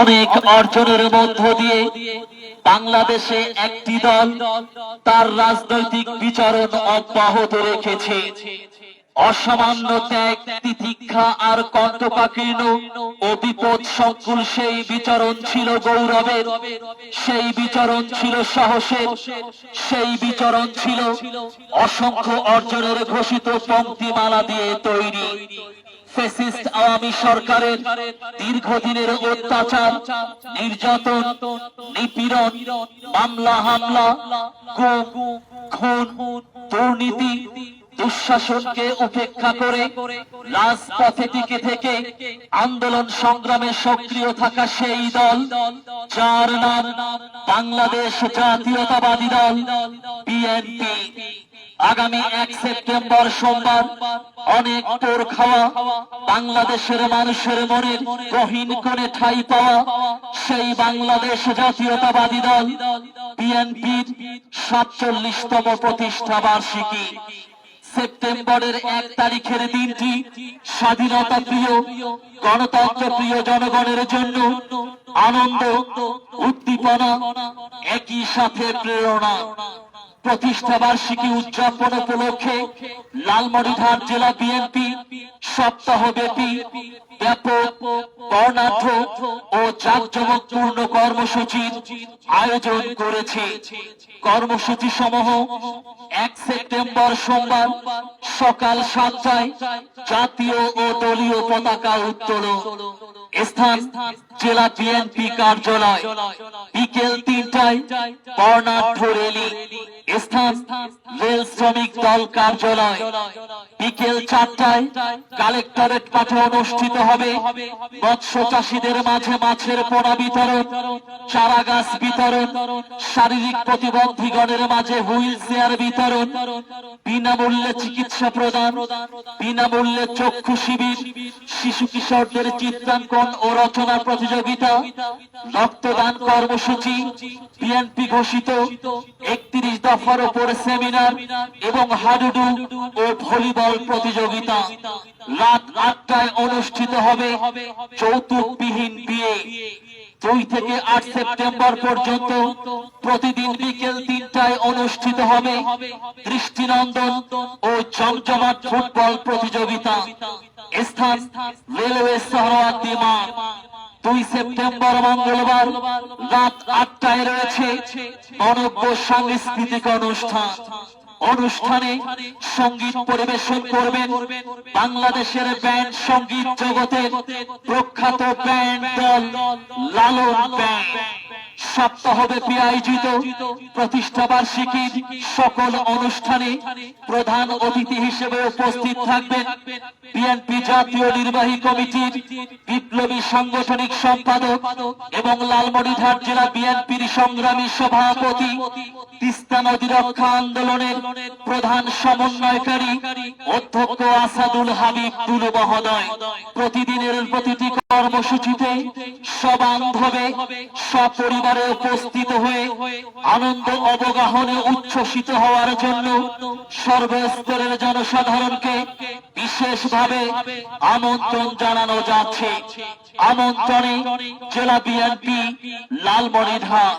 অনেক অর্জনের মধ্য দিয়ে বাংলাদেশে একটি দল তার রাজনৈতিক বিচরণ অব্যাহত রেখেছে। অসামান্য ত্যাগ, তিতিক্ষা আর কণ্টকাকীর্ণ ও বিপদ সংকুল সেই বিচরণ ছিল গৌরবের, সেই বিচরণ ছিল সাহসের, সেই বিচরণ ছিল অসংখ্য অর্জনের ঘোষিত পংক্তিমালা দিয়ে তৈরি। ফ্যাসিস্ট আওয়ামী সরকারের দীর্ঘদিনের অত্যাচার, নির্যাতন, নিপীড়ন, মামলা হামলা, গুম, খুন, দুর্নীতি, দুঃশাসনকে উপেক্ষা করে রাজপথে টিকে থেকে আন্দোলন সংগ্রামে সক্রিয় থাকা সেই দল যার নাম বাংলাদেশ জাতীয়তাবাদী দল বিএনপি। আগামী 1 সেপ্টেম্বর সোমবার অনেক পোর খাওয়া, বাংলাদেশের মানুষের মনের গহীন কোণে ঠাঁই পাওয়া সেই বাংলাদেশ জাতীয়তাবাদী দল বিএনপির 47তম প্রতিষ্ঠা বার্ষিকী। সেপ্টেম্বরের 1 তারিখের দিনটি স্বাধীনতা প্রিয়, গণতন্ত্র প্রিয় জনগণের জন্য আনন্দ, উদ্দীপনা, একই সাথে প্রেরণা। প্রতিষ্ঠা বার্ষিকী উদযাপন উপলক্ষে লালমনিরহাট জেলা বিএনপি সপ্তাহব্যাপী ব্যাপক, বর্ণাঢ্য ও জাঁকজমকপূর্ণ কর্মসূচির আয়োজন করেছে। কর্মসূচি সমূহ: 1 সেপ্টেম্বর সোমবার সকাল 7টায় জাতীয় ও দলীয় পতাকা উত্তোলন, স্থান জেলা বিএনপি কার্যালয়। বিকেল 3টায় বর্ণাঢ্য র্যালি, স্থান রেল শ্রমিক দল কার্যালয়। বিকেল 4টায় কালেক্টরেট মাঠে অনুষ্ঠিত হবে মৎস্য চাষীদের মাঝে মাছের পোনা বিতরণ, চারা গাছ বিতরণ, শারীরিক প্রতিবন্ধীগণের মাঝে হুইল চেয়ার বিতরণ, বিনামূল্যে চিকিৎসা প্রদান, বিনামূল্যে চক্ষু শিবির, শিশু কিশোরদের চিত্রাঙ্কন ও রচনা প্রতিযোগিতা, রক্তদান কর্মসূচি, বিএনপি ঘোষিত 31 দফার উপর সেমিনার এবং হাডুডু ও ভলিবল প্রতিযোগিতা। রাত 8টায় অনুষ্ঠিত হবে যৌতুকবিহীন বিয়ে। 2 থেকে 8 সেপ্টেম্বর পর্যন্ত প্রতিদিন বিকেল 3টায় অনুষ্ঠিত হবে দৃষ্টিনন্দন ও জমজমাট ফুটবল প্রতিযোগিতা। স্থান রেলওয়ে সহরাওয়ার্দী মাঠ। 2 সেপ্টেম্বর মঙ্গলবার রাত 8টায় রয়েছে অনব্য সাংস্কৃতিক অনুষ্ঠান। অনুষ্ঠানে সঙ্গীত পরিবেশন করবেন বাংলাদেশের ব্যান্ড সঙ্গীত জগতের প্রখ্যাত ব্যান্ড দল লালন ব্যান্ড। সপ্তাহব্যাপী আয়োজিত প্রতিষ্ঠা বার্ষিকীর সকল অনুষ্ঠানে প্রধান অতিথি হিসেবে উপস্থিত থাকবেন বিএনপি জাতীয় নির্বাহী কমিটির বিপ্লবী সাংগঠনিক সম্পাদক এবং লালমনিরহাট জেলা বিএনপির সংগ্রামী সভাপতি, তিস্তা নদী রক্ষা আন্দোলনের প্রধান সমন্বয়কারী অধ্যক্ষ আসাদুল হাবিব টুলু মহোদয়। প্রতিদিনের প্রতিটি কর্মসূচিতে সবান্ধবে সপরিবারে উপস্থিত হয়ে আনন্দ অবগাহনে উচ্ছ্বসিত হওয়ার জন্য সর্বস্তরের জনসাধারণকে বিশেষভাবে আমন্ত্রণ জানানো যাচ্ছে। আমন্ত্রণে জেলা বিএনপি লালমনিরহাট।